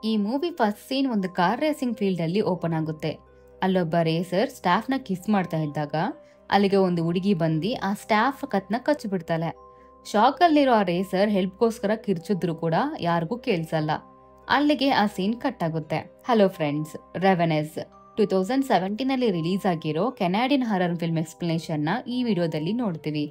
ಈ movie first scene ಒಂದು car racing field ಅಲ್ಲಿ ಓಪನ್ ಆಗುತ್ತೆ. ಅಲ್ಲೊಬ್ಬ ರೇಸರ್ ಸ್ಟಾಫ್ ನ ಕಿಸ್ ಮಾಡ್ತಾ ಇದ್ದಾಗ ಅಲ್ಲಿಗೆ ಒಂದು ಹುಡುಗಿ ಬಂದು ಆ ಸ್ಟಾಫ್ ಕತ್ನ ಕಚ್ಚಿಬಿಡ್ತಾಳೆ. ಶಾಕ್ ಅಲ್ಲಿರೋ ಆ ರೇಸರ್ ಹೆಲ್ಪ್ಗೋಸ್ಕರ ಕಿರ್ಚಿದ್ರು ಕೂಡ ಯಾರಿಗೂ ಕೇಳಿಸಲ್ಲ. ಅಲ್ಲಿಗೆ ಆ ಸೀನ್ ಕಟ್ ಆಗುತ್ತೆ. ಹಲೋ ಫ್ರೆಂಡ್ಸ್, ರೆವೆನೆಸ್ 2017 ಅಲ್ಲಿ ರಿಲೀಸ್ ಆಗಿರೋ ಕೆನಡಿಯನ್ ಹಾರರ್ ಫಿಲ್ಮ್ ಎಕ್ಸ್ಪ್ಲನೇಷನ್ ನ ಈ ವಿಡಿಯೋದಲ್ಲಿ ನೋಡ್ತೀವಿ.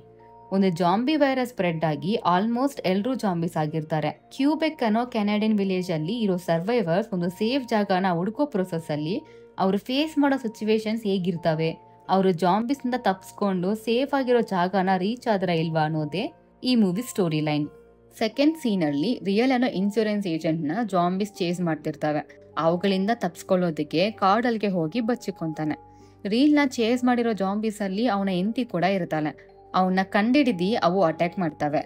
ಒಂದು ಜಾಂಬಿ ವೈರಸ್ ಸ್ಪ್ರೆಡ್ ಆಗಿ ಆಲ್ಮೋಸ್ಟ್ ಎಲ್ಲರೂ ಜಾಂಬೀಸ್ ಆಗಿರ್ತಾರೆ. ಕ್ಯೂಬೆಕ್ ಅನ್ನೋ ಕೆನಡಿಯನ್ ವಿಲೇಜ್ ಅಲ್ಲಿ ಇರೋ ಸರ್ವೈವರ್ಸ್ ಒಂದು ಸೇಫ್ ಜಾಗನ ಹುಡುಕೋ ಪ್ರೊಸೆಸ್ ಅಲ್ಲಿ ಅವರು ಫೇಸ್ ಮಾಡೋ ಸಿಚುವೇಶನ್ಸ್ ಹೇಗಿರ್ತವೆ, ಅವರು ಜಾಂಬೀಸ್ ಇಂದ ತಪ್ಪಿಸ್ಕೊಂಡು ಸೇಫ್ ಆಗಿರೋ ಜಾಗನ ರೀಚ್ ಆದ್ರ ಇಲ್ವಾ ಅನ್ನೋದೇ ಈ movie story line. Second scene ಅಲ್ಲಿ ರಿಯಲ್ ಅನ್ನೋ ಇನ್ಶೂರೆನ್ಸ್ ಏಜೆಂಟ್ ನ ಜಾಂಬೀಸ್ ಚೇಸ್ ಮಾಡ್ತಿರ್ತವೆ. ಅವುಗಳಿಂದ ತಪ್ಪಿಸ್ಕೊಳ್ಳೋದಕ್ಕೆ ಕಾಡಲ್ಗೆ ಹೋಗಿ ಬಚ್ಚಿಕೊಂತಾನೆ. ರೀಲ್ ನ ಚೇಸ್ ಮಾಡಿರೋ ಜಾಂಬೀಸ್ ಅಲ್ಲಿ ಅವನ ಹೆಂಡತಿ ಕೂಡ ಇರ್ತಾಳೆ. ಅವನ್ನ ಕಂಡಿಡಿದಿ ಅವು ಅಟ್ಯಾಕ್ ಮಾಡ್ತವೆ.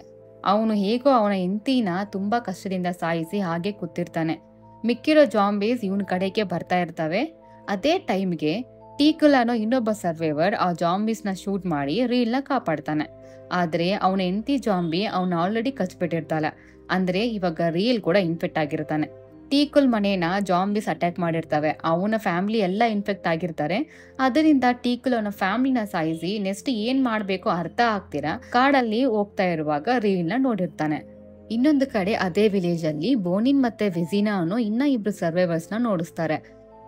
ಅವನು ಹೇಗೋ ಅವನ ಹೆಂಡತಿನ ತುಂಬಾ ಕಷ್ಟದಿಂದ ಸಾಯಿಸಿ ಹಾಗೆ ಕೂತಿರ್ತಾನೆ. ಮಿಕ್ಕಿರೋ ಜಾಂಬೀಸ್ ಇವನ್ ಕಡೆಗೆ ಬರ್ತಾ ಇರ್ತವೆ. ಅದೇ ಟೈಮ್ಗೆ ಟೀಕಲ್ ಅನ್ನೋ ಇನ್ನೊಬ್ಬ ಸರ್ವೈವರ್ ಆ ಜಾಂಬೀಸ್ ನ ಶೂಟ್ ಮಾಡಿ ರೀಲ್ ನ ಕಾಪಾಡ್ತಾನೆ. ಆದ್ರೆ ಅವನ ಹೆಂಡತಿ ಜಾಂಬಿ ಅವನ ಆಲ್ರೆಡಿ ಕಚ್ಬಿಟ್ಟಿರ್ತಾಳೆ. ಅಂದ್ರೆ ಇವಾಗ ರೀಲ್ ಕೂಡ ಇನ್ಫೆಕ್ಟ್ ಆಗಿರ್ತಾನೆ. ಟೀಕಲ್ ಮನೇನ ಜಾಂಬೀಸ್ ಅಟ್ಯಾಕ್ ಮಾಡಿರ್ತವೆ. ಅವನ ಫ್ಯಾಮಿಲಿ ಎಲ್ಲ ಇನ್ಫೆಕ್ಟ್ ಆಗಿರ್ತಾರೆ. ಅದರಿಂದ ಟೀಕಲ್ ಅವನ ಫ್ಯಾಮಿಲಿನ ಸಾಯಿಸಿ ನೆಕ್ಸ್ಟ್ ಏನ್ ಮಾಡ್ಬೇಕು ಅರ್ಥ ಆಗ್ತೀರಾ ಕಾಡಲ್ಲಿ ಹೋಗ್ತಾ ಇರುವಾಗ ರೀಲ್ ನ ನೋಡಿರ್ತಾನೆ. ಇನ್ನೊಂದು ಕಡೆ ಅದೇ ವಿಲೇಜ್ ಅಲ್ಲಿ ಬೋನಿನ್ ಮತ್ತೆ ವೆಜಿನಾ ಅನ್ನೋ ಇನ್ನ ಇಬ್ರು ಸರ್ವೈವರ್ಸ್ ನ ನೋಡಿಸ್ತಾರೆ.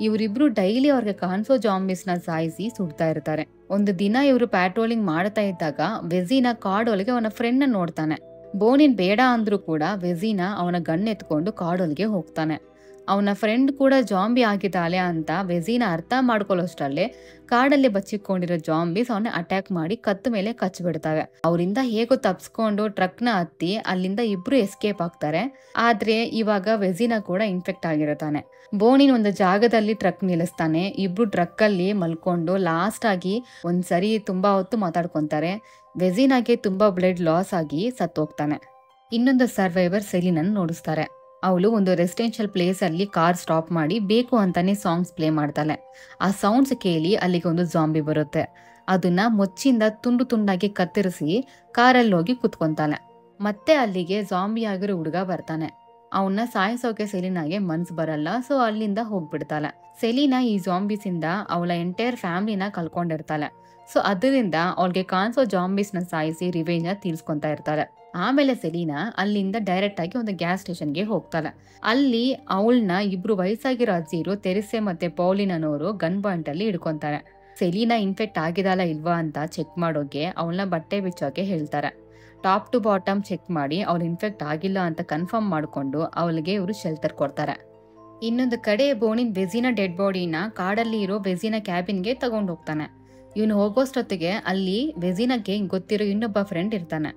ಇವರಿಬ್ರು ಡೈಲಿ ಅವ್ರಿಗೆ ಕಾಣಿಸೋ ಜಾಂಬೀಸ್ ನ ಸಾಯಿಸಿ ಸುಡ್ತಾ ಇರ್ತಾರೆ. ಒಂದು ದಿನ ಇವರು ಪ್ಯಾಟ್ರೋಲಿಂಗ್ ಮಾಡ್ತಾ ಇದ್ದಾಗ ವೆಜಿನಾ ಕಾಡೊಳಗೆ ಅವನ ಫ್ರೆಂಡ್ ನ ನೋಡ್ತಾನೆ. ಬೋನಿನ್ ಬೇಡ ಅಂದ್ರೂ ಕೂಡ ವೆಜಿನಾ ಅವನ ಗನ್ ಎತ್ಕೊಂಡು ಕಾಡೊಳಗೆ ಹೋಗ್ತಾನೆ. ಅವನ ಫ್ರೆಂಡ್ ಕೂಡ ಜಾಂಬಿ ಆಗಿದ್ದಾಳೆ ಅಂತ ವೆಜಿನಾ ಅರ್ಥ ಮಾಡ್ಕೊಳ್ಳೋಷ್ಟಲ್ಲೇ ಕಾಡಲ್ಲಿ ಬಚ್ಚಿಕೊಂಡಿರೋ ಜಾಂಬೀಸ್ ಅವನ್ನ ಅಟ್ಯಾಕ್ ಮಾಡಿ ಕತ್ತು ಮೇಲೆ ಕಚ್ಚಿಬಿಡ್ತವೆ. ಅವರಿಂದ ಹೇಗೋ ತಪ್ಸ್ಕೊಂಡು ಟ್ರಕ್ ನ ಹತ್ತಿ ಅಲ್ಲಿಂದ ಇಬ್ರು ಎಸ್ಕೇಪ್ ಆಗ್ತಾರೆ. ಆದ್ರೆ ಇವಾಗ ವೆಜಿನಾ ಕೂಡ ಇನ್ಫೆಕ್ಟ್ ಆಗಿರ್ತಾನೆ. ಬೋನಿನ್ ಒಂದು ಜಾಗದಲ್ಲಿ ಟ್ರಕ್ ನಿಲ್ಲಿಸ್ತಾನೆ. ಇಬ್ರು ಟ್ರಕ್ ಅಲ್ಲಿ ಮಲ್ಕೊಂಡು ಲಾಸ್ಟ್ ಆಗಿ ಒಂದ್ಸರಿ ತುಂಬಾ ಹೊತ್ತು ಮಾತಾಡ್ಕೊಂತಾರೆ. ವೆಜಿನಾಗೆ ತುಂಬಾ ಬ್ಲಡ್ ಲಾಸ್ ಆಗಿ ಸತ್ತೋಗ್ತಾನೆ. ಇನ್ನೊಂದು ಸರ್ವೈವರ್ ಸೆಲಿನನ್ ನೋಡಿಸ್ತಾರೆ. ಅವಳು ಒಂದು ರೆಸಿಡೆನ್ಷಿಯಲ್ ಪ್ಲೇಸ್ ಅಲ್ಲಿ ಕಾರ್ ಸ್ಟಾಪ್ ಮಾಡಿ ಬೇಕು ಅಂತಾನೆ ಸಾಂಗ್ಸ್ ಪ್ಲೇ ಮಾಡ್ತಾಳೆ. ಆ ಸೌಂಡ್ಸ್ ಕೇಳಿ ಅಲ್ಲಿಗೆ ಒಂದು ಜಾಂಬಿ ಬರುತ್ತೆ. ಅದನ್ನ ಮೊಚ್ಚಿಂದ ತುಂಡು ತುಂಡಾಗಿ ಕತ್ತರಿಸಿ ಕಾರಲ್ಲಿ ಹೋಗಿ ಕುತ್ಕೊಂತಾಳೆ. ಮತ್ತೆ ಅಲ್ಲಿಗೆ ಜಾಂಬಿ ಆಗಿರೋ ಹುಡುಗ ಬರ್ತಾನೆ. ಅವನ್ನ ಸಾಯಿಸೋಕೆ ಸೆಲಿನಾಗೆ ಮನ್ಸ್ ಬರಲ್ಲ. ಸೊ ಅಲ್ಲಿಂದ ಹೋಗ್ಬಿಡ್ತಾಳೆ. ಸೆಲಿನಾ ಈ ಜಾಂಬೀಸ್ ಇಂದ ಅವಳ ಎಂಟೈರ್ ಫ್ಯಾಮಿಲಿನ ಕಳ್ಕೊಂಡಿರ್ತಾಳೆ. ಸೊ ಅದರಿಂದ ಅವಳಿಗೆ ಕಾಣಿಸೋ ಜಾಂಬೀಸ್ ನ ಸಾಯಿಸಿ ರಿವೆಂಜ್ ನ ತೀರ್ಸ್ಕೊಂತಾ ಇರ್ತಾಳೆ. ಆಮೇಲೆ ಸೆಲಿನಾ ಅಲ್ಲಿಂದ ಡೈರೆಕ್ಟ್ ಆಗಿ ಒಂದು ಗ್ಯಾಸ್ ಸ್ಟೇಷನ್ಗೆ ಹೋಗ್ತಾಳೆ. ಅಲ್ಲಿ ಅವಳನ್ನ ಇಬ್ರು ವಯಸ್ಸಾಗಿರೋ ಅಜ್ಜಿರು ತೆರಿಸೆ ಮತ್ತೆ ಪೌಲಿನ್ ಅನ್ನೋರು ಗನ್ ಪಾಯಿಂಟ್ ಅಲ್ಲಿ ಹಿಡ್ಕೊಂತಾರೆ. ಸೆಲಿನಾ ಇನ್ಫೆಕ್ಟ್ ಆಗಿದಲ್ಲ ಇಲ್ವಾ ಅಂತ ಚೆಕ್ ಮಾಡೋಕೆ ಅವಳನ್ನ ಬಟ್ಟೆ ಬಿಚ್ಚೋಕೆ ಹೇಳ್ತಾರೆ. ಟಾಪ್ ಟು ಬಾಟಮ್ ಚೆಕ್ ಮಾಡಿ ಅವಳು ಇನ್ಫೆಕ್ಟ್ ಆಗಿಲ್ಲ ಅಂತ ಕನ್ಫರ್ಮ್ ಮಾಡ್ಕೊಂಡು ಅವಳಿಗೆ ಇವರು ಶೆಲ್ಟರ್ ಕೊಡ್ತಾರೆ. ಇನ್ನೊಂದು ಕಡೆ ಬೋನಿನ್ ವೆಜಿನಾ ಡೆಡ್ ಬಾಡಿನ ಕಾಡಲ್ಲಿ ಇರೋ ವೆಜಿನಾ ಕ್ಯಾಬಿನ್ಗೆ ತಗೊಂಡು ಹೋಗ್ತಾನೆ. ಇವನು ಹೋಗೋಷ್ಟೊತ್ತಿಗೆ ಅಲ್ಲಿ ವೆಜಿನಾಗೆ ಗೊತ್ತಿರೋ ಇನ್ನೊಬ್ಬ ಫ್ರೆಂಡ್ ಇರ್ತಾನೆ.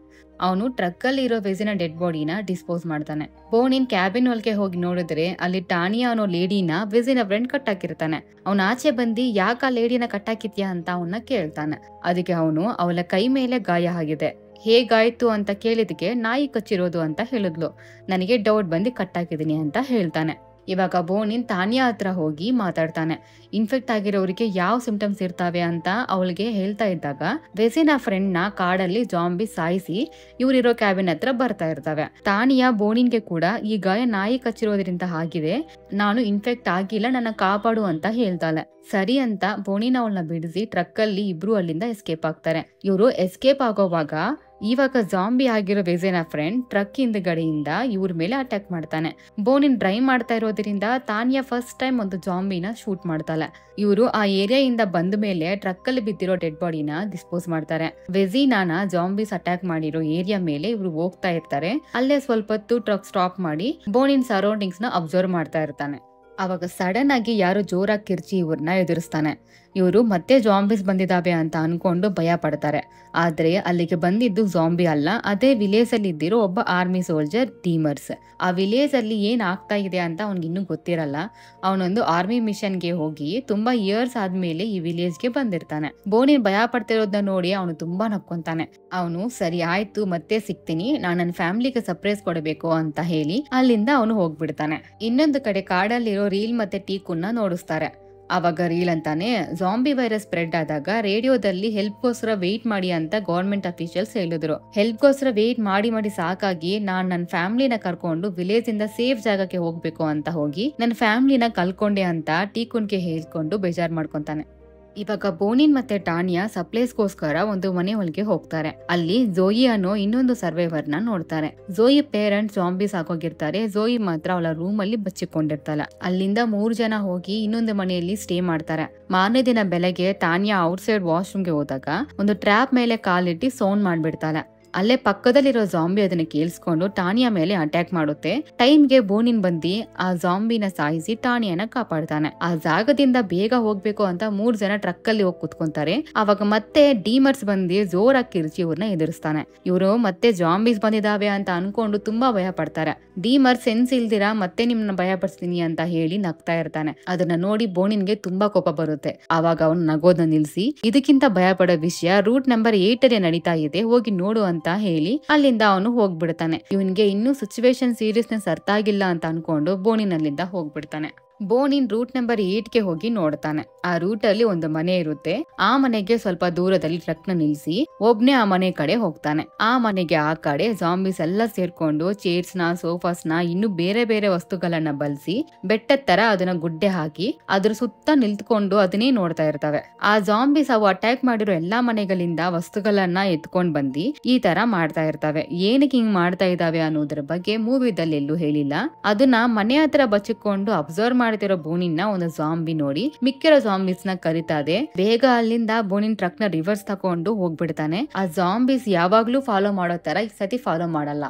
ಅವನು ಟ್ರಕ್ ಅಲ್ಲಿ ಇರೋ ವೆಜಿನಾ ಡೆಡ್ ಬಾಡಿನ ಡಿಸ್ಪೋಸ್ ಮಾಡ್ತಾನೆ. ಬೋನಿನ್ ಕ್ಯಾಬಿನ್ ಒಳಗೆ ಹೋಗಿ ನೋಡಿದ್ರೆ ಅಲ್ಲಿ ಟಾನಿಯಾ ಅನ್ನೋ ಲೇಡಿನ ವೆಜಿನಾ ಫ್ರೆಂಡ್ ಕಟ್ಟಾಕಿರ್ತಾನೆ. ಅವನ ಆಚೆ ಬಂದು ಯಾಕ ಆ ಲೇಡಿನ ಕಟ್ಟಾಕಿದ್ಯಾ ಅಂತ ಅವನ್ನ ಕೇಳ್ತಾನೆ. ಅದಕ್ಕೆ ಅವನು ಅವಳ ಕೈ ಮೇಲೆ ಗಾಯ ಆಗಿದೆ, ಹೇಗಾಯ್ತು ಅಂತ ಕೇಳಿದಕ್ಕೆ ನಾಯಿ ಕಚ್ಚಿರೋದು ಅಂತ ಹೇಳಿದ್ಲು. ನನಗೆ ಡೌಟ್ ಬಂದು ಕಟ್ಟಾಕಿದೀನಿ ಅಂತ ಹೇಳ್ತಾನೆ. ಇವಾಗ ಬೋನಿನ್ ತಾನಿಯಾ ಹತ್ರ ಹೋಗಿ ಮಾತಾಡ್ತಾನೆ. ಇನ್ಫೆಕ್ಟ್ ಆಗಿರೋರಿಗೆ ಯಾವ ಸಿಂಪ್ಟಮ್ಸ್ ಇರ್ತಾವೆ ಅಂತ ಅವಳಿಗೆ ಹೇಳ್ತಾ ಇದ್ದಾಗ ವೆಜಿನಾ ಫ್ರೆಂಡ್ ನ ಕಾಡಲ್ಲಿ ಜಾಂಬಿ ಸಾಯಿಸಿ ಇವರಿರೋ ಕ್ಯಾಬಿನ್ ಹತ್ರ ಬರ್ತಾ ಇರ್ತವೆ. ತಾನಿಯಾ ಬೋನಿನ್ಗೆ ಕೂಡ ಈ ಗಾಯ ನಾಯಿ ಕಚ್ಚಿರೋದ್ರಿಂದ ಆಗಿದೆ, ನಾನು ಇನ್ಫೆಕ್ಟ್ ಆಗಿಲ್ಲ, ನನ್ನ ಕಾಪಾಡು ಅಂತ ಹೇಳ್ತಾಳೆ. ಸರಿ ಅಂತ ಬೋನಿನ್ ಅವಳನ್ನ ಬಿಡಿಸಿ ಟ್ರಕ್ ಅಲ್ಲಿ ಇಬ್ರು ಅಲ್ಲಿಂದ ಎಸ್ಕೇಪ್ ಆಗ್ತಾರೆ. ಇವರು ಎಸ್ಕೇಪ್ ಆಗೋವಾಗ ಇವಾಗ ಜಾಂಬಿ ಆಗಿರೋ ವೆಜಿನಾ ಫ್ರೆಂಡ್ ಟ್ರಕ್ ಹಿಂದ್ಗಡೆಯಿಂದ ಇವ್ರ ಮೇಲೆ ಅಟ್ಯಾಕ್ ಮಾಡ್ತಾನೆ. ಬೋನಿನ್ ಡ್ರೈವ್ ಮಾಡ್ತಾ ಇರೋದ್ರಿಂದ ತಾನಿಯಾ ಫಸ್ಟ್ ಟೈಮ್ ಒಂದು ಜಾಂಬಿನ ಶೂಟ್ ಮಾಡ್ತಾಳೆ. ಇವರು ಆ ಏರಿಯಾಯಿಂದ ಬಂದ ಮೇಲೆ ಟ್ರಕ್ ಅಲ್ಲಿ ಬಿದ್ದಿರೋ ಡೆಡ್ ಬಾಡಿನ ಡಿಸ್ಪೋಸ್ ಮಾಡ್ತಾರೆ. ವೆಜಿನಾನ ಜಾಂಬೀಸ್ ಅಟ್ಯಾಕ್ ಮಾಡಿರೋ ಏರಿಯಾ ಮೇಲೆ ಇವ್ರು ಹೋಗ್ತಾ ಇರ್ತಾರೆ. ಅಲ್ಲೇ ಸ್ವಲ್ಪ ಹೊತ್ತು ಟ್ರಕ್ ಸ್ಟಾಪ್ ಮಾಡಿ ಬೋನಿನ್ ಸರೌಂಡಿಂಗ್ಸ್ ನ ಅಬ್ಸರ್ವ್ ಮಾಡ್ತಾ ಇರ್ತಾನೆ. ಅವಾಗ ಸಡನ್ ಆಗಿ ಯಾರೋ ಜೋರಾಗಿ ಕಿರ್ಚಿ ಇವ್ರನ್ನ ಎದುರಿಸ್ತಾನೆ. ಇವರು ಮತ್ತೆ ಜಾಂಬೀಸ್ ಬಂದಿದ್ದಾವೆ ಅಂತ ಅನ್ಕೊಂಡು ಭಯ ಪಡ್ತಾರೆ. ಆದ್ರೆ ಅಲ್ಲಿಗೆ ಬಂದಿದ್ದು ಜಾಂಬಿ ಅಲ್ಲ, ಅದೇ ವಿಲೇಜ್ ಅಲ್ಲಿ ಇದ್ದಿರೋ ಒಬ್ಬ ಆರ್ಮಿ ಸೋಲ್ಜರ್ ಡೀಮರ್ಸ್. ಆ ವಿಲೇಜ್ ಅಲ್ಲಿ ಏನ್ ಆಗ್ತಾ ಇದೆ ಅಂತ ಅವ್ನಿಗಿನ್ನೂ ಗೊತ್ತಿರಲ್ಲ. ಅವನೊಂದು ಆರ್ಮಿ ಮಿಷನ್ಗೆ ಹೋಗಿ ತುಂಬಾ ಇಯರ್ಸ್ ಆದ್ಮೇಲೆ ಈ ವಿಲೇಜ್ಗೆ ಬಂದಿರ್ತಾನೆ. ಬೋನಿನ್ ಭಯ ಪಡ್ತಿರೋದನ್ನ ನೋಡಿ ಅವನು ತುಂಬಾ ನಕ್ಕೊಂತಾನೆ. ಅವನು ಸರಿ ಆಯ್ತು ಮತ್ತೆ ಸಿಗ್ತೀನಿ, ನಾನು ನನ್ನ ಫ್ಯಾಮಿಲಿಗೆ ಸರ್ಪ್ರೈಸ್ ಕೊಡಬೇಕು ಅಂತ ಹೇಳಿ ಅಲ್ಲಿಂದ ಅವನು ಹೋಗ್ಬಿಡ್ತಾನೆ. ಇನ್ನೊಂದು ಕಡೆ ಕಾಡಲ್ಲಿರೋ ರೀಲ್ ಮತ್ತೆ ಟೀಕುನ್ನ ನೋಡಿಸ್ತಾರೆ. ಅವಾಗ ರೀಲ್ ಅಂತಾನೆ ಜಾಂಬಿ ವೈರಸ್ ಸ್ಪ್ರೆಡ್ ಆದಾಗ ರೇಡಿಯೋದಲ್ಲಿ ಹೆಲ್ಪ್ಗೋಸ್ಕರ ವೇಟ್ ಮಾಡಿ ಅಂತ ಗವರ್ಮೆಂಟ್ ಅಫಿಷಿಯಲ್ಸ್ ಹೇಳಿದ್ರು. ಹೆಲ್ಪ್ಗೋಸ್ಕರ ವೇಟ್ ಮಾಡಿ ಸಾಕಾಗಿ ನಾನ್ ನನ್ನ ಫ್ಯಾಮಿಲಿನ ಕರ್ಕೊಂಡು ವಿಲೇಜ್ ಇಂದ ಸೇಫ್ ಜಾಗಕ್ಕೆ ಹೋಗ್ಬೇಕು ಅಂತ ಹೋಗಿ ನನ್ನ ಫ್ಯಾಮಿಲಿನ ಕಲ್ಕೊಂಡೆ ಅಂತ ಟೀಕುನ್ಗೆ ಹೇಳ್ಕೊಂಡು ಬೇಜಾರ್ ಮಾಡ್ಕೊಂತಾನೆ. ಇವಾಗ ಬೋನಿನ್ ಮತ್ತೆ ಟಾನಿಯಾ ಸಪ್ಲೈಸ್ಗೋಸ್ಕರ ಒಂದು ಮನೆ ಒಳಗೆ ಹೋಗ್ತಾರೆ. ಅಲ್ಲಿ ಝೋಯಿ ಅನ್ನೋ ಇನ್ನೊಂದು ಸರ್ವೈವರ್ ನ ನೋಡ್ತಾರೆ. ಝೋಯಿ ಪೇರೆಂಟ್ಸ್ ಜಾಂಬೀಸ್ ಆಗೋಗಿರ್ತಾರೆ. ಝೋಯಿ ಮಾತ್ರ ಅವಳ ರೂಮ್ ಅಲ್ಲಿ ಬಚ್ಚಿಕೊಂಡಿರ್ತಾಳೆ. ಅಲ್ಲಿಂದ 3 ಜನ ಹೋಗಿ ಇನ್ನೊಂದು ಮನೆಯಲ್ಲಿ ಸ್ಟೇ ಮಾಡ್ತಾರೆ. ಮಾರನೇ ದಿನ ಬೆಳಗ್ಗೆ ಟಾನಿಯಾ ಔಟ್ಸೈಡ್ ವಾಶ್ರೂಮ್ಗೆ ಹೋದಾಗ ಒಂದು ಟ್ರ್ಯಾಪ್ ಮೇಲೆ ಕಾಲಿಟ್ಟು ಸೌಂಡ್ ಮಾಡ್ಬಿಡ್ತಾಳೆ. ಅಲ್ಲೇ ಪಕ್ಕದಲ್ಲಿರೋ ಜಾಂಬಿ ಅದನ್ನ ಕೇಳಿಸ್ಕೊಂಡು ಟಾನಿಯಾ ಮೇಲೆ ಅಟ್ಯಾಕ್ ಮಾಡುತ್ತೆ. ಟೈಮ್ಗೆ ಬೋನಿನ್ ಬಂದಿ ಆ ಜಾಂಬಿನ ಸಾಯಿಸಿ ಟಾನಿಯಾನ ಕಾಪಾಡ್ತಾನೆ. ಆ ಜಾಗದಿಂದ ಬೇಗ ಹೋಗ್ಬೇಕು ಅಂತ 3 ಜನ ಟ್ರಕ್ ಅಲ್ಲಿ ಹೋಗಿ ಕುತ್ಕೊಂತಾರೆ. ಅವಾಗ ಮತ್ತೆ ಡೀಮರ್ಸ್ ಬಂದಿ ಜೋರಾಗಿ ಕಿರ್ಚಿ ಇವ್ರನ್ನ ಎದುರಿಸ್ತಾನೆ. ಇವರು ಮತ್ತೆ ಜಾಂಬೀಸ್ ಬಂದಿದಾವೆ ಅಂತ ಅನ್ಕೊಂಡು ತುಂಬಾ ಭಯ ಪಡ್ತಾರೆ. ಡೀಮರ್ ಸೆನ್ಸ್ ಇಲ್ದಿರಾ ಮತ್ತೆ ನಿಮ್ನ ಭಯ ಪಡಿಸ್ತೀನಿ ಅಂತ ಹೇಳಿ ನಗ್ತಾ ಇರ್ತಾನೆ. ಅದನ್ನ ನೋಡಿ ಬೋನಿನ್ಗೆ ತುಂಬಾ ಕೋಪ ಬರುತ್ತೆ. ಅವಾಗ ಅವನು ನಗೋದನ್ನ ನಿಲ್ಸಿ ಇದಕ್ಕಿಂತ ಭಯ ಪಡೋ ವಿಷಯ ರೂಟ್ ನಂಬರ್ 8 ನಡೀತಾ ಇದೆ, ಹೋಗಿ ನೋಡು ಅಂತ ಹೇಳಿ ಅಲ್ಲಿಂದ ಅವನು ಹೋಗ್ಬಿಡ್ತಾನೆ. ಇವನ್ಗೆ ಇನ್ನೂ ಸಿಚುವೇಶನ್ ಸೀರಿಯಸ್ನೆಸ್ ಅರ್ಥ ಆಗಿಲ್ಲ ಅಂತ ಅನ್ಕೊಂಡು ಬೋನಿನ್ ಅಲ್ಲಿಂದ ಹೋಗ್ಬಿಡ್ತಾನೆ. ಬೋನಿನ್ ರೂಟ್ ನಂಬರ್ 8ಗೆ ಹೋಗಿ ನೋಡ್ತಾನೆ. ಆ ರೂಟ್ ಅಲ್ಲಿ ಒಂದು ಮನೆ ಇರುತ್ತೆ. ಆ ಮನೆಗೆ ಸ್ವಲ್ಪ ದೂರದಲ್ಲಿ ಟ್ರಕ್ ನ ನಿಲ್ಸಿ ಒಬ್ನೇ ಆ ಮನೆ ಕಡೆ ಹೋಗ್ತಾನೆ. ಆ ಮನೆಗೆ ಆ ಕಡೆ ಜಾಂಬೀಸ್ ಎಲ್ಲ ಸೇರ್ಕೊಂಡು ಚೇರ್ಸ್ ನ ಸೋಫಾಸ್ ನ ಇನ್ನು ಬೇರೆ ಬೇರೆ ವಸ್ತುಗಳನ್ನ ಬಳಸಿ ಬೆಟ್ಟದ ತರ ಅದನ್ನ ಗುಡ್ಡೆ ಹಾಕಿ ಅದ್ರ ಸುತ್ತ ನಿಲ್ತ್ಕೊಂಡು ಅದನ್ನೇ ನೋಡ್ತಾ ಇರ್ತವೆ. ಆ ಜಾಂಬೀಸ್ ಅವು ಅಟ್ಯಾಕ್ ಮಾಡಿರೋ ಎಲ್ಲಾ ಮನೆಗಳಿಂದ ವಸ್ತುಗಳನ್ನ ಎತ್ಕೊಂಡ್ ಬಂದಿ ಈ ತರ ಮಾಡ್ತಾ ಇರ್ತವೆ. ಏನಕ್ಕೆ ಹಿಂಗ್ ಮಾಡ್ತಾ ಇದಾವೆ ಅನ್ನೋದ್ರ ಬಗ್ಗೆ ಮೂವಿದಲ್ಲಿ ಎಲ್ಲೂ ಹೇಳಿಲ್ಲ. ಅದನ್ನ ಮನೆ ಹತ್ರ ಬಚ್ಚಿಕೊಂಡು ಅಬ್ಸರ್ವ್ ಮಾಡ್ತಿರೋ ಬೋನಿನ್ ಒಂದು ಜಾಂಬಿ ನೋಡಿ ಮಿಕ್ಕಿರೋ ಜಾಂಬೀಸ್ ನ ಕರಿತಾದೆ. ಬೇಗ ಅಲ್ಲಿಂದ ಬೋನಿನ್ ಟ್ರಕ್ ನ ರಿವರ್ಸ್ ತಕೊಂಡು ಹೋಗ್ಬಿಡ್ತಾನೆ. ಆ ಜಾಂಬೀಸ್ ಯಾವಾಗ್ಲೂ ಫಾಲೋ ಮಾಡೋ ತರ ಈ ಸತಿ ಫಾಲೋ ಮಾಡಲ್ಲ.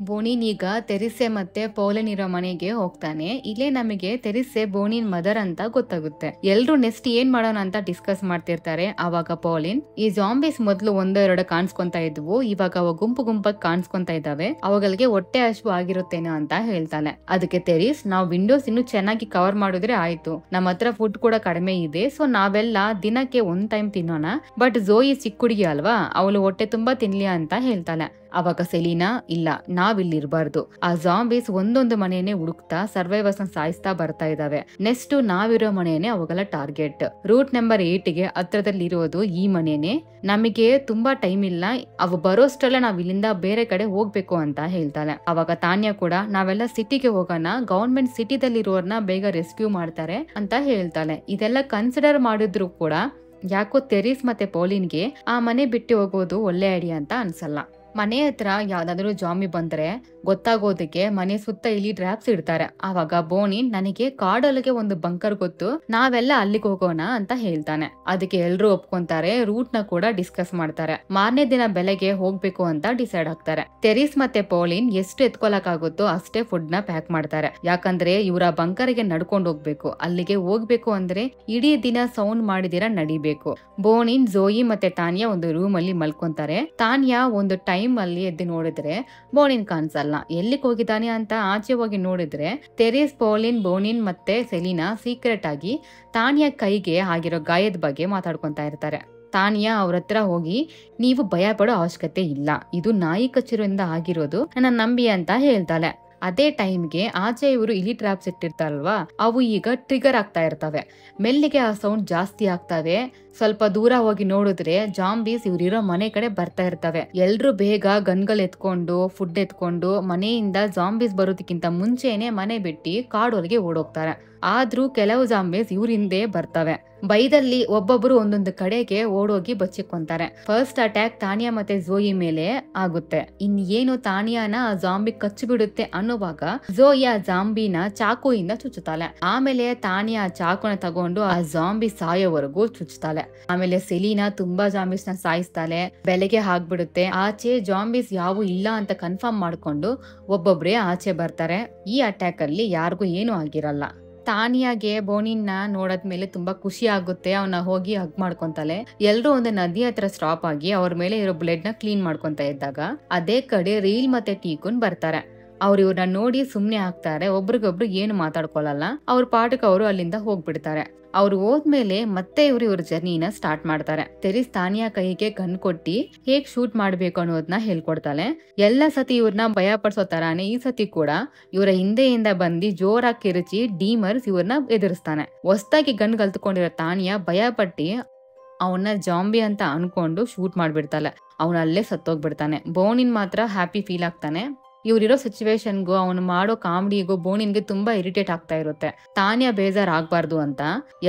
ಬೋನಿನ್ ಈಗ ತೆರಿಸೆ ಮತ್ತೆ ಪೌಲಿನ್ ಇರೋ ಮನೆಗೆ ಹೋಗ್ತಾನೆ. ಇಲ್ಲೇ ನಮಗೆ ತೆರಿಸೆ ಬೋನಿನ್ ಮದರ್ ಅಂತ ಗೊತ್ತಾಗುತ್ತೆ. ಎಲ್ರು ನೆಕ್ಸ್ಟ್ ಏನ್ ಮಾಡೋಣ ಅಂತ ಡಿಸ್ಕಸ್ ಮಾಡ್ತಿರ್ತಾರೆ. ಅವಾಗ ಪೌಲಿನ್ ಈ ಜಾಂಬೀಸ್ ಮೊದ್ಲು 1-2 ಕಾಣಿಸ್ಕೊಂತಾ ಇದ್ವು, ಇವಾಗ ಅವ ಗುಂಪು ಗುಂಪಾಗಿ ಕಾಣಿಸ್ಕೊಂತಾ ಇದಾವೆ, ಅವುಗಳಿಗೆ ಹೊಟ್ಟೆ ಹಸಿವು ಆಗಿರುತ್ತೇನೋ ಅಂತ ಹೇಳ್ತಾನೆ. ಅದಕ್ಕೆ ತೆರಿಸ್, ನಾವು ವಿಂಡೋಸ್ ಇನ್ನು ಚೆನ್ನಾಗಿ ಕವರ್ ಮಾಡಿದ್ರೆ ಆಯ್ತು, ನಮ್ಮ ಹತ್ರ ಫುಡ್ ಕೂಡ ಕಡಿಮೆ ಇದೆ, ಸೊ ನಾವೆಲ್ಲ ದಿನಕ್ಕೆ 1 ಟೈಮ್ ತಿನ್ನೋಣ. ಬಟ್ ಝೋಯಿ ಚಿಕ್ಕ ಹುಡುಗಿ ಅಲ್ವಾ, ಅವಳು ಹೊಟ್ಟೆ ತುಂಬಾ ತಿನ್ಲಿ ಅಂತ ಹೇಳ್ತಾಳೆ. ಅವಾಗ ಸೆಲೀನಾ, ಇಲ್ಲ ನಾವಿಲ್ಲಿರ್ಬಾರ್ದು, ಆ ಜಾಂಬೀಸ್ ಒಂದೊಂದು ಮನೆಯನ್ನೇ ಹುಡುಕ್ತಾ ಸರ್ವೈವರ್ಸ್ ನ ಸಾಯಿಸ್ತಾ ಬರ್ತಾ ಇದಾವೆ, ನೆಕ್ಸ್ಟ್ ನಾವಿರೋ ಮನೆಯೇ ಅವುಗಳ ಟಾರ್ಗೆಟ್. ರೂಟ್ ನಂಬರ್ 8ಗೆ ಹತ್ರದಲ್ಲಿ ಇರೋದು ಈ ಮನೆಯೇ, ನಮಗೆ ತುಂಬಾ ಟೈಮ್ ಇಲ್ಲ, ಅವು ಬರೋಷ್ಟಲ್ಲ ನಾವ್ ಇಲ್ಲಿಂದ ಬೇರೆ ಕಡೆ ಹೋಗ್ಬೇಕು ಅಂತ ಹೇಳ್ತಾಳೆ. ಅವಾಗ ತಾನ್ಯಾ ಕೂಡ ನಾವೆಲ್ಲ ಸಿಟಿಗೆ ಹೋಗೋಣ, ಗವರ್ಮೆಂಟ್ ಸಿಟಿದಲ್ಲಿರೋರ್ನ ಬೇಗ ರೆಸ್ಕ್ಯೂ ಮಾಡ್ತಾರೆ ಅಂತ ಹೇಳ್ತಾಳೆ. ಇದೆಲ್ಲ ಕನ್ಸಿಡರ್ ಮಾಡಿದ್ರು ಕೂಡ ಯಾಕೋ ತೆರಿಸ್ ಮತ್ತೆ ಪೌಲಿನ್ಗೆ ಆ ಮನೆ ಬಿಟ್ಟು ಹೋಗೋದು ಒಳ್ಳೆ ಐಡಿಯಾ ಅಂತ ಅನ್ಸಲ್ಲ. ಮನೆ ಹತ್ರ ಯಾವ್ದಾದ್ರು ಜಾಂಬಿ ಬಂದ್ರೆ ಗೊತ್ತಾಗೋದಕ್ಕೆ ಮನೆ ಸುತ್ತ ಇಲ್ಲಿ ಟ್ರ್ಯಾಪ್ಸ್ ಇಡ್ತಾರೆ. ಆವಾಗ ಬೋನಿನ್ ನನಗೆ ಕಾಡೊಳಗೆ ಒಂದು ಬಂಕರ್ ಗೊತ್ತು, ನಾವೆಲ್ಲ ಅಲ್ಲಿಗೆ ಹೋಗೋಣ ಅಂತ ಹೇಳ್ತಾನೆ. ಅದಕ್ಕೆ ಎಲ್ರು ಒಪ್ಕೊಂತಾರೆ. ರೂಟ್ ನ ಕೂಡ ಡಿಸ್ಕಸ್ ಮಾಡ್ತಾರೆ. ಮಾರನೇ ದಿನ ಬೆಳಗ್ಗೆ ಹೋಗ್ಬೇಕು ಅಂತ ಡಿಸೈಡ್ ಆಗ್ತಾರೆ. ತೆರಿಸ್ ಮತ್ತೆ ಪೌಲಿನ್ ಎಷ್ಟು ಎತ್ಕೊಳಕಾಗುತ್ತೋ ಅಷ್ಟೇ ಫುಡ್ ನ ಪ್ಯಾಕ್ ಮಾಡ್ತಾರೆ. ಯಾಕಂದ್ರೆ ಇವರ ಬಂಕರ್ಗೆ ನಡ್ಕೊಂಡು ಹೋಗ್ಬೇಕು. ಅಲ್ಲಿಗೆ ಹೋಗ್ಬೇಕು ಅಂದ್ರೆ ಇಡೀ ದಿನ ಸೌಂಡ್ ಮಾಡಿದಿರ ನಡಿಬೇಕು. ಬೋನಿನ್, ಝೋಯಿ ಮತ್ತೆ ತಾನ್ಯಾ ಒಂದು ರೂಮ್ ಅಲ್ಲಿ ಮಲ್ಕೊಂತಾರೆ. ತಾನ್ಯಾ ಒಂದು ಟೈಮ್ ಅಲ್ಲಿ ಎದ್ದು ನೋಡಿದ್ರೆ ಬೋನಿನ್ ಕಾಣಿಸಲ್ಲ. ಎಲ್ಲಿಗೆ ಹೋಗಿದ್ದಾನೆ ಅಂತ ಆಚೆ ಹೋಗಿ ನೋಡಿದ್ರೆ ತೆರಿಸ್, ಪೌಲಿನ್, ಬೋನಿನ್ ಮತ್ತೆ ಸೆಲೀನಾ ಸೀಕ್ರೆಟ್ ಆಗಿ ತಾನ್ಯಾ ಕೈಗೆ ಆಗಿರೋ ಗಾಯದ ಬಗ್ಗೆ ಮಾತಾಡ್ಕೊಂತಾ ಇರ್ತಾರೆ. ತಾನ್ಯಾ ಅವ್ರ ಹತ್ರ ಹೋಗಿ, ನೀವು ಭಯ ಪಡೋ ಅವಶ್ಯಕತೆ ಇಲ್ಲ, ಇದು ನಾಯಿ ಕಚ್ಚಿರೋದ್ರಿಂದ ಆಗಿರೋದು, ನನ್ನ ನಂಬಿ ಅಂತ ಹೇಳ್ತಾಳೆ. ಅದೇ ಟೈಮ್ಗೆ ಆಚೆ ಇವರು ಇಲಿ ಟ್ರಾಪ್ಸ್ ಇಟ್ಟಿರ್ತಾರಲ್ವಾ, ಅವು ಈಗ ಟ್ರಿಗರ್ ಆಗ್ತಾ ಇರ್ತವೆ. ಮೆಲ್ಲಿಗೆ ಆ ಸೌಂಡ್ ಜಾಸ್ತಿ ಆಗ್ತವೆ. ಸ್ವಲ್ಪ ದೂರ ಹೋಗಿ ನೋಡಿದ್ರೆ ಜಾಂಬೀಸ್ ಇವ್ರಿರೋ ಮನೆ ಕಡೆ ಬರ್ತಾ ಇರ್ತವೆ. ಎಲ್ರು ಬೇಗ ಗನ್ಗಳು ಎತ್ಕೊಂಡು ಫುಡ್ ಎತ್ಕೊಂಡು ಮನೆಯಿಂದ ಜಾಂಬೀಸ್ ಬರೋದಕ್ಕಿಂತ ಮುಂಚೆನೆ ಮನೆ ಬಿಟ್ಟು ಕಾಡೊಳಗೆ ಓಡೋಗ್ತಾರೆ. ಆದ್ರೂ ಕೆಲವು ಜಾಂಬೀಸ್ ಇವ್ರ ಹಿಂದೆ ಬರ್ತವೆ. ಬೈದಲ್ಲಿ ಒಬ್ಬೊಬ್ರು ಒಂದೊಂದು ಕಡೆಗೆ ಓಡೋಗಿ ಬಚ್ಚಿಕೊಂತಾರೆ. ಫಸ್ಟ್ ಅಟ್ಯಾಕ್ ತಾನ್ಯಾ ಮತ್ತೆ ಝೋಯಿ ಮೇಲೆ ಆಗುತ್ತೆ. ಏನು ತಾನ್ಯಾನ ಆ ಜಾಂಬಿ ಕಚ್ಚಿ ಬಿಡುತ್ತೆ ಅನ್ನುವಾಗ ಝೋಯಿ ಆ ಜಾಂಬಿನ ಚಾಕುಯಿಂದ ಚುಚ್ಚುತ್ತಾಳೆ. ಆಮೇಲೆ ತಾನ್ಯಾ ಆ ಚಾಕುನ ತಗೊಂಡು ಆ ಜಾಂಬಿ ಸಾಯೋವರೆಗೂ ಚುಚ್ಚುತ್ತಾಳೆ. ಆಮೇಲೆ ಸೆಲೀನಾ ತುಂಬಾ ಜಾಂಬೀಸ್ ನ ಸಾಯಿಸ್ತಾಳೆ. ಬೆಲೆಗೆ ಹಾಕ್ಬಿಡುತ್ತೆ. ಆಚೆ ಜಾಂಬೀಸ್ ಯಾವು ಇಲ್ಲ ಅಂತ ಕನ್ಫರ್ಮ್ ಮಾಡ್ಕೊಂಡು ಒಬ್ಬೊಬ್ರೇ ಆಚೆ ಬರ್ತಾರೆ. ಈ ಅಟ್ಯಾಕ್ ಅಲ್ಲಿ ಯಾರಿಗೂ ಏನು ಆಗಿರಲ್ಲ. ತಾನ್ಯಾಗೆ ಬೋನಿನ್ನ ನೋಡದ್ಮೇಲೆ ತುಂಬಾ ಖುಷಿ ಆಗುತ್ತೆ. ಅವನ ಹೋಗಿ ಹಗ್ ಮಾಡ್ಕೊಂತಾಳೆ. ಎಲ್ರು ಒಂದು ನದಿ ಹತ್ರ ಸ್ಟಾಪ್ ಆಗಿ ಅವ್ರ ಮೇಲೆ ಇರೋ ಬ್ಲಡ್ ನ ಕ್ಲೀನ್ ಮಾಡ್ಕೊಂತ ಇದ್ದಾಗ ಅದೇ ಕಡೆ ರೀಲ್ ಮತ್ತೆ ಟೀಕುನ್ ಬರ್ತಾರೆ. ಅವ್ರು ಇವ್ರನ್ನ ನೋಡಿ ಸುಮ್ನೆ ಆಗ್ತಾರೆ, ಒಬ್ರಿಗೊಬ್ರು ಏನು ಮಾತಾಡ್ಕೊಳಲ್ಲ. ಅವ್ರ ಪಾಠಕ್ಕೆ ಅವರು ಅಲ್ಲಿಂದ ಹೋಗ್ಬಿಡ್ತಾರೆ. ಅವ್ರು ಹೋದ್ಮೇಲೆ ಮತ್ತೆ ಇವ್ರ ಜರ್ನಿನ ಸ್ಟಾರ್ಟ್ ಮಾಡ್ತಾರೆ. ತೆರಿಸ್ ತಾನಿಯಾ ಕೈಗೆ ಗನ್ ಕೊಟ್ಟಿ ಹೇಗ್ ಶೂಟ್ ಮಾಡ್ಬೇಕು ಅನ್ನೋದನ್ನ ಹೇಳ್ಕೊಡ್ತಾಳೆ. ಎಲ್ಲ ಸತಿ ಇವ್ರನ್ನ ಭಯ ಪಡಿಸೋ ತರಾನೇ ಈ ಸತಿ ಕೂಡ ಇವರ ಹಿಂದೆಯಿಂದ ಬಂದು ಜೋರಾಗಿ ಕಿರುಚಿ ಡೀಮರ್ಸ್ ಇವ್ರನ್ನ ಎದುರಿಸ್ತಾನೆ. ಹೊಸ್ದಾಗಿ ಗನ್ ಕಲ್ತ್ಕೊಂಡಿರೋ ತಾನಿಯಾ ಭಯ ಪಟ್ಟಿ ಅವನ್ನ ಜಾಂಬಿ ಅಂತ ಅನ್ಕೊಂಡು ಶೂಟ್ ಮಾಡ್ಬಿಡ್ತಾಳೆ. ಅವನ ಅಲ್ಲೇ ಸತ್ತೋಗ್ಬಿಡ್ತಾನೆ. ಬೋನಿನ್ ಮಾತ್ರ ಹ್ಯಾಪಿ ಫೀಲ್ ಆಗ್ತಾನೆ. ಇವ್ರಿರೋ ಸಿಚುವೇಶನ್ಗೂ ಅವನು ಮಾಡೋ ಕಾಮಿಡಿಗೂ ಬೋನಿನ್ಗೆ ತುಂಬಾ ಇರಿಟೇಟ್ ಆಗ್ತಾ ಇರುತ್ತೆ. ತಾನಿಯಾ ಬೇಜಾರ್ ಆಗ್ಬಾರ್ದು ಅಂತ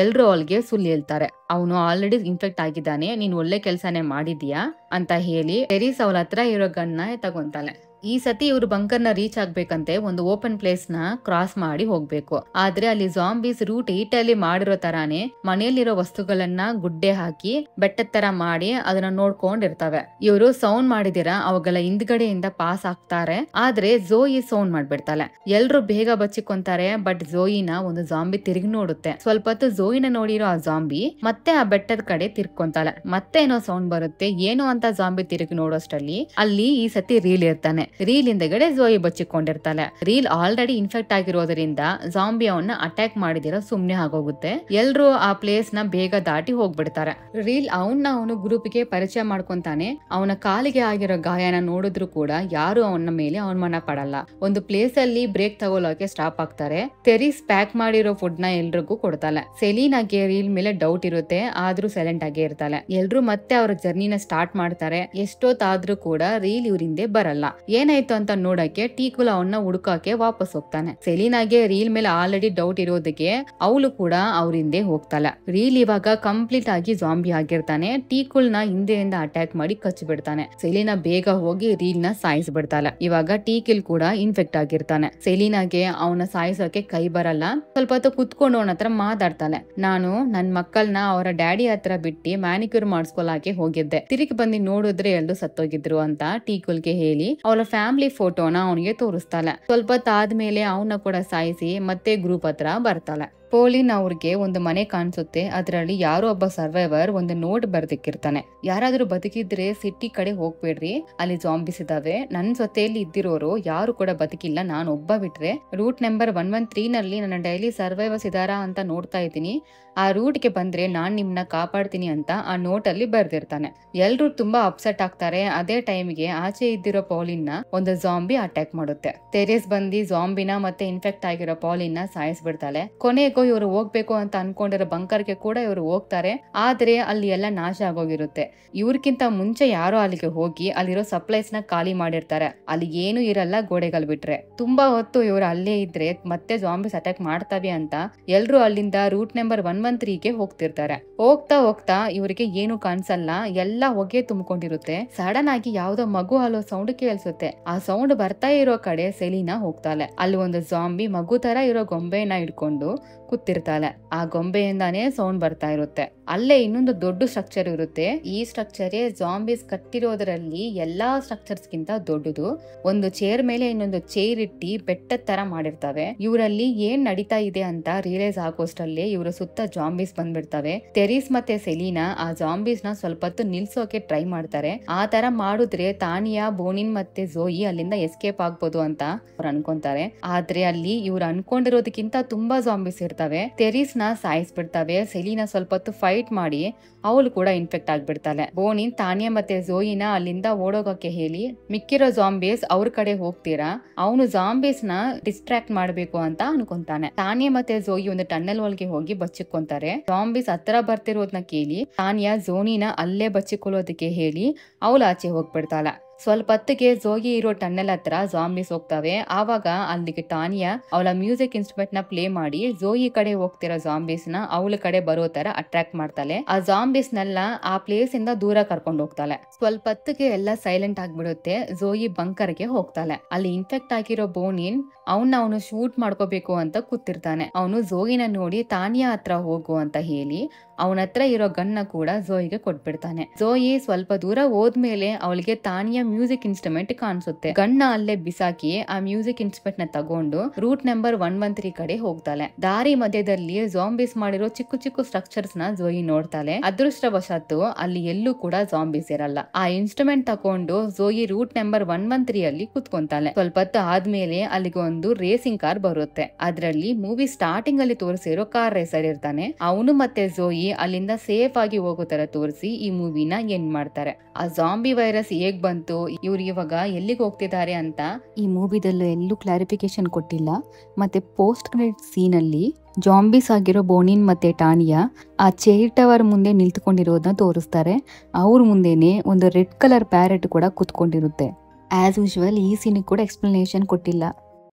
ಎಲ್ರು ಅವಳಿಗೆ ಸುಳ್ಳು ಹೇಳ್ತಾರೆ. ಅವನು ಆಲ್ರೆಡಿ ಇನ್ಫೆಕ್ಟ್ ಆಗಿದ್ದಾನೆ, ನೀನ್ ಒಳ್ಳೆ ಕೆಲ್ಸನೇ ಮಾಡಿದ್ಯಾ ಅಂತ ಹೇಳಿ ಟೆರಿಸ್ ಅವಳ ಹತ್ರ ಇರೋ ಗನ್ನ ತಗೊಂತಾಳೆ. ಈ ಸತಿ ಇವ್ರು ಬಂಕರ್ನ ರೀಚ್ ಆಗ್ಬೇಕಂತೆ ಒಂದು ಓಪನ್ ಪ್ಲೇಸ್ ನ ಕ್ರಾಸ್ ಮಾಡಿ ಹೋಗ್ಬೇಕು. ಆದ್ರೆ ಅಲ್ಲಿ ಜಾಂಬೀಸ್ ರೂಟ್ 8 ಅಲ್ಲಿ ಮಾಡಿರೋ ತರಾನೇ ಮನೆಯಲ್ಲಿರೋ ವಸ್ತುಗಳನ್ನ ಗುಡ್ಡೆ ಹಾಕಿ ಬೆಟ್ಟದ ತರ ಮಾಡಿ ಅದನ್ನ ನೋಡ್ಕೊಂಡಿರ್ತವೆ. ಇವರು ಸೌಂಡ್ ಮಾಡಿದಿರ ಅವುಗಳ ಹಿಂದ್ಗಡೆಯಿಂದ ಪಾಸ್ ಆಗ್ತಾರೆ. ಆದ್ರೆ ಝೋಯಿ ಸೌಂಡ್ ಮಾಡ್ಬಿಡ್ತಾಳೆ. ಎಲ್ರು ಬೇಗ ಬಚ್ಚಿಕೊಂತಾರೆ. ಬಟ್ ಝೋಯಿನ ಒಂದು ಜಾಂಬಿ ತಿರುಗಿ ನೋಡುತ್ತೆ. ಸ್ವಲ್ಪ ಹೊತ್ತು ಝೋಯಿನ ನೋಡಿರೋ ಆ ಜಾಂಬಿ ಮತ್ತೆ ಆ ಬೆಟ್ಟದ ಕಡೆ ತಿರ್ಕೊಂತಾಳೆ. ಮತ್ತೆ ಏನೋ ಸೌಂಡ್ ಬರುತ್ತೆ. ಏನು ಅಂತ ಜಾಂಬಿ ತಿರುಗಿ ನೋಡೋಷ್ಟರಲ್ಲಿ ಅಲ್ಲಿ ಈ ಸತಿ ರೀಲ್ ಇರ್ತಾನೆ. ರೀಲ್ ಹಿಂದೆಗಡೆ ಝೋಯಿ ಬಚ್ಚಿಕೊಂಡಿರ್ತಾಳೆ. ರೀಲ್ ಆಲ್ರೆಡಿ ಇನ್ಫೆಕ್ಟ್ ಆಗಿರೋದ್ರಿಂದ ಜಾಂಬಿ ಅವನ್ನ ಅಟ್ಯಾಕ್ ಮಾಡಿದಿರೋ ಸುಮ್ನೆ ಆಗೋಗುತ್ತೆ. ಎಲ್ರು ಆ ಪ್ಲೇಸ್ ನ ಬೇಗ ದಾಟಿ ಹೋಗ್ಬಿಡ್ತಾರೆ. ರೀಲ್ ಅವನು ಗ್ರೂಪ್ಗೆ ಪರಿಚಯ ಮಾಡ್ಕೊಂತಾನೆ. ಅವನ ಕಾಲಿಗೆ ಆಗಿರೋ ಗಾಯನ ನೋಡಿದ್ರು ಕೂಡ ಯಾರು ಅವನ ಮೇಲೆ ಅವಮಾನ ಪಡಲ್ಲ. ಒಂದು ಪ್ಲೇಸ್ ಅಲ್ಲಿ ಬ್ರೇಕ್ ತಗೊಳ್ಳೋಕೆ ಸ್ಟಾಪ್ ಆಗ್ತಾರೆ. ಟೆರಿಸ್ ಪ್ಯಾಕ್ ಮಾಡಿರೋ ಫುಡ್ ನ ಎಲ್ರಿಗೂ ಕೊಡ್ತಾಳೆ. ಸೆಲೀನಾಗೆ ರೀಲ್ ಮೇಲೆ ಡೌಟ್ ಇರುತ್ತೆ, ಆದ್ರೂ ಸೈಲೆಂಟ್ ಆಗೇ ಇರ್ತಾಳೆ. ಎಲ್ರು ಮತ್ತೆ ಅವ್ರ ಜರ್ನಿನ ಸ್ಟಾರ್ಟ್ ಮಾಡ್ತಾರೆ. ಎಷ್ಟೊತ್ತಾದ್ರೂ ಕೂಡ ರೀಲ್ ಇವ್ರಿಂದೆ ಬರಲ್ಲ. ಏನಾಯ್ತು ಅಂತ ನೋಡಕ್ಕೆ ಟೀಕುಲ್ ಅವನ್ನ ಹುಡುಕಕ್ಕೆ ವಾಪಸ್ ಹೋಗ್ತಾನೆ. ಸೆಲೀನಾಗೆ ರೀಲ್ ಮೇಲೆ ಆಲ್ರೆಡಿ ಡೌಟ್ ಇರೋದಕ್ಕೆ ಅವಳು ಕೂಡ ಅವ್ರ ಹಿಂದೆ ಹೋಗ್ತಾಳೆ. ರೀಲ್ ಇವಾಗ ಕಂಪ್ಲೀಟ್ ಆಗಿ ಜಾಂಬಿ ಆಗಿರ್ತಾನೆ. ಟೀಕುಲ್ ನ ಹಿಂದೆಯಿಂದ ಅಟ್ಯಾಕ್ ಮಾಡಿ ಕಚ್ಚಿಬಿಡ್ತಾನೆ. ಸೆಲೀನಾ ಬೇಗ ಹೋಗಿ ರೀಲ್ ನ ಸಾಯಿಸ್ಬಿಡ್ತಾಳೆ. ಇವಾಗ ಟೀಕಿಲ್ ಕೂಡ ಇನ್ಫೆಕ್ಟ್ ಆಗಿರ್ತಾನೆ. ಸೆಲೀನಾಗೆ ಅವನ ಸಾಯಿಸೋಕೆ ಕೈ ಬರಲ್ಲ. ಸ್ವಲ್ಪ ಹೊತ್ತು ಕುತ್ಕೊಂಡು ಅವನ ಹತ್ರ ಮಾತಾಡ್ತಾಳೆ. ನಾನು ನನ್ ಮಕ್ಕಳನ್ನ ಅವರ ಡ್ಯಾಡಿ ಹತ್ರ ಬಿಟ್ಟು ಮ್ಯಾನಿಕ್ಯೂರ್ ಮಾಡಿಸ್ಕೊಳಕ್ಕೆ ಹೋಗಿದ್ದೆ, ತಿರುಗಿ ಬಂದು ನೋಡಿದ್ರೆ ಎಲ್ರು ಸತ್ತೋಗಿದ್ರು ಅಂತ ಟೀಕುಲ್ಗೆ ಹೇಳಿ ಅವಳ ಫ್ಯಾಮಿಲಿ ಫೋಟೋನ ಅವನಿಗೆ ತೋರಿಸ್ತಾಳೆ. ಸ್ವಲ್ಪ ಹೊತ್ತಾದ್ಮೇಲೆ ಅವನ್ನ ಕೂಡ ಸಾಯಿಸಿ ಮತ್ತೆ ಗ್ರೂಪ್ ಹತ್ರ ಬರ್ತಾಳೆ. ಪೋಲಿನ್ ಅವ್ರಿಗೆ ಒಂದು ಮನೆ ಕಾಣಿಸುತ್ತೆ. ಅದರಲ್ಲಿ ಯಾರೋ ಒಬ್ಬ ಸರ್ವೈವರ್ ಒಂದು ನೋಟ್ ಬರ್ದಿಕ್ಕಿರ್ತಾನೆ. ಯಾರಾದ್ರೂ ಬದುಕಿದ್ರೆ ಸಿಟಿ ಕಡೆ ಹೋಗ್ಬೇಡ್ರಿ, ಅಲ್ಲಿ ಜಾಂಬಿಸ್ ಇದಾವೆ. ನನ್ ಜೊತೆಯಲ್ಲಿ ಇದ್ದಿರೋರು ಯಾರು ಕೂಡ ಬದುಕಿಲ್ಲ, ನಾನು ಒಬ್ಬ ಬಿಟ್ರೆ. ರೂಟ್ ನಂಬರ್ 113 ನಲ್ಲಿ ನನ್ನ ಡೈಲಿ ಸರ್ವೈವರ್ಸ್ ಇದಾರಾ ಅಂತ ನೋಡ್ತಾ ಇದ್ದೀನಿ. ಆ ರೂಟ್ಗೆ ಬಂದ್ರೆ ನಾನ್ ನಿಮ್ನ ಕಾಪಾಡ್ತೀನಿ ಅಂತ ಆ ನೋಟ್ ಅಲ್ಲಿ ಬರ್ದಿರ್ತಾನೆ. ಎಲ್ರು ತುಂಬಾ ಅಪ್ಸೆಟ್ ಆಗ್ತಾರೆ. ಅದೇ ಟೈಮ್ಗೆ ಆಚೆ ಇದ್ದಿರೋ ಪೌಲಿನ್ ನ ಒಂದು ಜಾಂಬಿ ಅಟ್ಯಾಕ್ ಮಾಡುತ್ತೆ. ಟೆರೇಸ್ ಬಂದಿ ಜಾಂಬಿನ ಮತ್ತೆ ಇನ್ಫೆಕ್ಟ್ ಆಗಿರೋ ಪೌಲಿನ್ ನ ಸಾಯಿಸ್ಬಿಡ್ತಾಳೆ. ಕೊನೆಗೂ ಇವರು ಹೋಗ್ಬೇಕು ಅಂತ ಅನ್ಕೊಂಡಿರೋ ಬಂಕರ್ಗೆ ಕೂಡ ಇವರು ಹೋಗ್ತಾರೆ. ಆದ್ರೆ ಅಲ್ಲಿ ಎಲ್ಲ ನಾಶ ಆಗೋಗಿರುತ್ತೆ. ಇವ್ರಕ್ಕಿಂತ ಮುಂಚೆ ಯಾರೋ ಅಲ್ಲಿಗೆ ಹೋಗಿ ಅಲ್ಲಿರೋ ಸಪ್ಲೈಸ್ ನ ಖಾಲಿ ಮಾಡಿರ್ತಾರೆ. ಅಲ್ಲಿ ಏನು ಇರಲ್ಲ ಗೋಡೆಗಳು ಬಿಟ್ರೆ. ತುಂಬಾ ಹೊತ್ತು ಇವರು ಅಲ್ಲೇ ಇದ್ರೆ ಮತ್ತೆ ಜಾಂಬಿಸ್ ಅಟ್ಯಾಕ್ ಮಾಡ್ತವೆ ಅಂತ ಎಲ್ರು ಅಲ್ಲಿಂದ ರೂಟ್ ನಂಬರ್ 113ಗೆ ಹೋಗ್ತಿರ್ತಾರೆ. ಹೋಗ್ತಾ ಹೋಗ್ತಾ ಇವರಿಗೆ ಏನು ಕಾಣಿಸಲ್ಲ, ಎಲ್ಲ ಹೊಗೆ ತುಂಬಿಕೊಂಡಿರುತ್ತೆ. ಸಡನ್ ಆಗಿ ಯಾವ್ದೋ ಮಗು ಅಲ್ಲೋ ಸೌಂಡ್ ಕೇಳಿಸುತ್ತೆ. ಆ ಸೌಂಡ್ ಬರ್ತಾ ಇರೋ ಕಡೆ ಸೆಲೀನಾ ಹೋಗ್ತಾಳೆ. ಅಲ್ಲಿ ಒಂದು ಜಾಂಬಿ ಮಗು ತರ ಇರೋ ಗೊಂಬೆನ ಇಟ್ಕೊಂಡು ಕೂತಿರ್ತಾಳೆ. ಆ ಗೊಂಬೆಯಿಂದಾನೇ ಸೌಂಡ್ ಬರ್ತಾ ಇರುತ್ತೆ. ಅಲ್ಲೇ ಇನ್ನೊಂದು ದೊಡ್ಡ ಸ್ಟ್ರಕ್ಚರ್ ಇರುತ್ತೆ. ಈ ಸ್ಟ್ರಕ್ಚರೇ ಜಾಂಬೀಸ್ ಕಟ್ಟಿರೋದ್ರಲ್ಲಿ ಎಲ್ಲಾ ಸ್ಟ್ರಕ್ಚರ್ಸ್ ಗಿಂತ ದೊಡ್ಡದು. ಒಂದು ಚೇರ್ ಮೇಲೆ ಇನ್ನೊಂದು ಚೇರ್ ಇಟ್ಟಿ ಬೆಟ್ಟದ ತರ ಮಾಡಿರ್ತವೆ. ಇವರಲ್ಲಿ ಏನ್ ನಡೀತಾ ಇದೆ ಅಂತ ರಿಯಲೈಸ್ ಆಗೋಷ್ಟಲ್ಲೇ ಇವ್ರ ಸುತ್ತ ಜಾಂಬೀಸ್ ಬಂದ್ಬಿಡ್ತವೆ. ಟೆರಿಸ್ ಮತ್ತೆ ಸೆಲೀನಾ ಆ ಜಾಂಬೀಸ್ ನ ಸ್ವಲ್ಪ ಹೊತ್ತು ನಿಲ್ಸೋಕೆ ಟ್ರೈ ಮಾಡ್ತಾರೆ. ಆ ತರ ಮಾಡಿದ್ರೆ ತಾನಿಯಾ, ಬೋನಿನ್ ಮತ್ತೆ ಝೋಯಿ ಅಲ್ಲಿಂದ ಎಸ್ಕೇಪ್ ಆಗ್ಬೋದು ಅಂತ ಅವ್ರು ಅನ್ಕೊಂತಾರೆ. ಆದ್ರೆ ಅಲ್ಲಿ ಇವ್ರು ಅನ್ಕೊಂಡಿರೋದಕ್ಕಿಂತ ತುಂಬಾ ಜಾಂಬೀಸ್ ಇರ್ತವೆ. ಟೆರಿಸ್ ನ ಸಾಯಿಸ್ಬಿಡ್ತವೆ. ಸೆಲೀನಾ ಸ್ವಲ್ಪ ಹೊತ್ತು ಫೈಟ್ ಮಾಡಿ ಅವಳು ಕೂಡ ಇನ್ಫೆಕ್ಟ್ ಆಗ್ಬಿಡ್ತಾಳೆ. ಬೋನಿನ್ ತಾನಿಯಾ ಮತ್ತೆ ಝೋಯಿನ ಅಲ್ಲಿಂದ ಓಡೋಗಕ್ಕೆ ಹೇಳಿ ಮಿಕ್ಕಿರೋ ಜಾಂಬೀಸ್ ಅವ್ರ ಕಡೆ ಹೋಗ್ತೀರಾ, ಅವನು ಜಾಂಬೀಸ್ ನ ಡಿಸ್ಟ್ರಾಕ್ಟ್ ಮಾಡ್ಬೇಕು ಅಂತ ಅನ್ಕೊಂತಾನೆ. ತಾನಿಯಾ ಮತ್ತೆ ಝೋಯಿ ಒಂದು ಟನ್ನಲ್ ಒಳಗೆ ಹೋಗಿ ಬಚ್ಚಿಕೊಂತಾರೆ. ಜಾಂಬೀಸ್ ಹತ್ರ ಬರ್ತಿರೋದನ್ನ ಕೇಳಿ ತಾನಿಯಾ ಝೋನಿನ ಅಲ್ಲೇ ಬಚ್ಚಿಕೊಳ್ಳೋದಕ್ಕೆ ಹೇಳಿ ಅವಳು ಆಚೆ ಹೋಗ್ಬಿಡ್ತಾಳೆ. ಸ್ವಲ್ಪ ಹೊತ್ತಿಗೆ ಝೋಯಿ ಇರೋ ಟನ್ನಲ್ ಹತ್ರ ಜಾಂಬೀಸ್ ಹೋಗ್ತವೆ. ಆವಾಗ ಅಲ್ಲಿಗೆ ತಾನಿಯಾ ಅವಳ ಮ್ಯೂಸಿಕ್ ಇನ್ಸ್ಟ್ರೂಮೆಂಟ್ ನ ಪ್ಲೇ ಮಾಡಿ ಝೋಯಿ ಕಡೆ ಹೋಗ್ತಿರೋ ಜಾಂಬೀಸ್ ನ ಅವಳ ಕಡೆ ಬರೋ ತರ ಅಟ್ರಾಕ್ಟ್ ಮಾಡ್ತಾಳೆ. ಆ ಜಾಂಬೀಸ್ ನೆಲ್ಲ ಆ ಪ್ಲೇಸ್ ಇಂದ ದೂರ ಕರ್ಕೊಂಡು ಹೋಗ್ತಾಳೆ. ಸ್ವಲ್ಪ ಹೊತ್ತಿಗೆ ಎಲ್ಲ ಸೈಲೆಂಟ್ ಆಗ್ಬಿಡುತ್ತೆ. ಝೋಯಿ ಬಂಕರ್ಗೆ ಹೋಗ್ತಾಳೆ. ಅಲ್ಲಿ ಇನ್ಫೆಕ್ಟ್ ಆಗಿರೋ ಬೋನಿನ್ ಅವನು ಶೂಟ್ ಮಾಡ್ಕೋಬೇಕು ಅಂತ ಕೂತಿರ್ತಾನೆ. ಅವನು ಝೋಯಿನ ನೋಡಿ ತಾನಿಯಾ ಹತ್ರ ಹೋಗು ಅಂತ ಹೇಳಿ ಅವನ ಹತ್ರ ಇರೋ ಗನ್ನ ಕೂಡ ಝೋಯಿಗೆ ಕೊಟ್ಬಿಡ್ತಾನೆ. ಝೋಯಿ ಸ್ವಲ್ಪ ದೂರ ಹೋದ್ಮೇಲೆ ಅವಳಿಗೆ ತಾನಿಯ ಮ್ಯೂಸಿಕ್ ಇನ್ಸ್ಟ್ರೂಮೆಂಟ್ ಕಾಣಿಸುತ್ತೆ. ಗನ್ನ ಅಲ್ಲೇ ಬಿಸಾಕಿ ಆ ಮ್ಯೂಸಿಕ್ ಇನ್ಸ್ಟ್ರೂಮೆಂಟ್ ನ ತಗೊಂಡು ರೂಟ್ ನಂಬರ್ 113 ಕಡೆ ಹೋಗ್ತಾಳೆ. ದಾರಿ ಮಧ್ಯದಲ್ಲಿ ಜಾಂಬೀಸ್ ಮಾಡಿರೋ ಚಿಕ್ಕ ಚಿಕ್ಕ ಸ್ಟ್ರಕ್ಚರ್ಸ್ ನ ಝೋಯಿ ನೋಡ್ತಾಳೆ. ಅದೃಷ್ಟವಶಾತ್ತು ಅಲ್ಲಿ ಎಲ್ಲೂ ಕೂಡ ಜಾಂಬೀಸ್ ಇರಲ್ಲ. ಆ ಇನ್ಸ್ಟ್ರೂಮೆಂಟ್ ತಕೊಂಡು ಝೋಯಿ ರೂಟ್ ನಂಬರ್ 113 ಅಲ್ಲಿ ಕುತ್ಕೊಂತಾಳೆ. ಸ್ವಲ್ಪ ಹೊತ್ತು ಆದ್ಮೇಲೆ ಅಲ್ಲಿಗೆ ಒಂದು ರೇಸಿಂಗ್ ಕಾರ್ ಬರುತ್ತೆ. ಅದ್ರಲ್ಲಿ ಮೂವಿ ಸ್ಟಾರ್ಟಿಂಗ್ ಅಲ್ಲಿ ತೋರಿಸಿರೋ ಕಾರ್ ರೇಸರ್ ಇರ್ತಾನೆ. ಅವನು ಮತ್ತೆ ಝೋಯಿ ಅಲ್ಲಿಂದ ಸೇಫ್ ಆಗಿ ಹೋಗೋ ತರ ತೋರಿಸಿ ಈ ಮೂವಿನ ಎಂಡ್ ಮಾಡ್ತಾರೆ. ಆ ಜಾಂಬಿ ವೈರಸ್ ಹೇಗ್ ಬಂತು, ಇವ್ರು ಇವಾಗ ಎಲ್ಲಿಗೆ ಹೋಗ್ತಿದ್ದಾರೆ ಅಂತ ಈ ಮೂವಿದಲ್ಲೂ ಎಲ್ಲೂ ಕ್ಲಾರಿಫಿಕೇಶನ್ ಕೊಟ್ಟಿಲ್ಲ. ಮತ್ತೆ ಪೋಸ್ಟ್ ಕ್ರೆಡಿಟ್ ಸೀನ್ ಅಲ್ಲಿ ಜಾಂಬೀಸ್ ಆಗಿರೋ ಬೋನಿನ್ ಮತ್ತೆ ಟಾನಿಯಾ ಆ ಚೇರ್ ಟವರ್ ಮುಂದೆ ನಿಲ್ತ್ಕೊಂಡಿರೋದನ್ನ ತೋರಿಸ್ತಾರೆ. ಅವ್ರ ಮುಂದೆನೆ ಒಂದು ರೆಡ್ ಕಲರ್ ಪ್ಯಾರೆಟ್ ಕೂಡ ಕುತ್ಕೊಂಡಿರುತ್ತೆ. ಆಸ್ ಯೂಶುವಲ್ ಈ ಸೀನ್ ಕೂಡ ಎಕ್ಸ್ಪ್ಲನೇಷನ್ ಕೊಟ್ಟಿಲ್ಲ.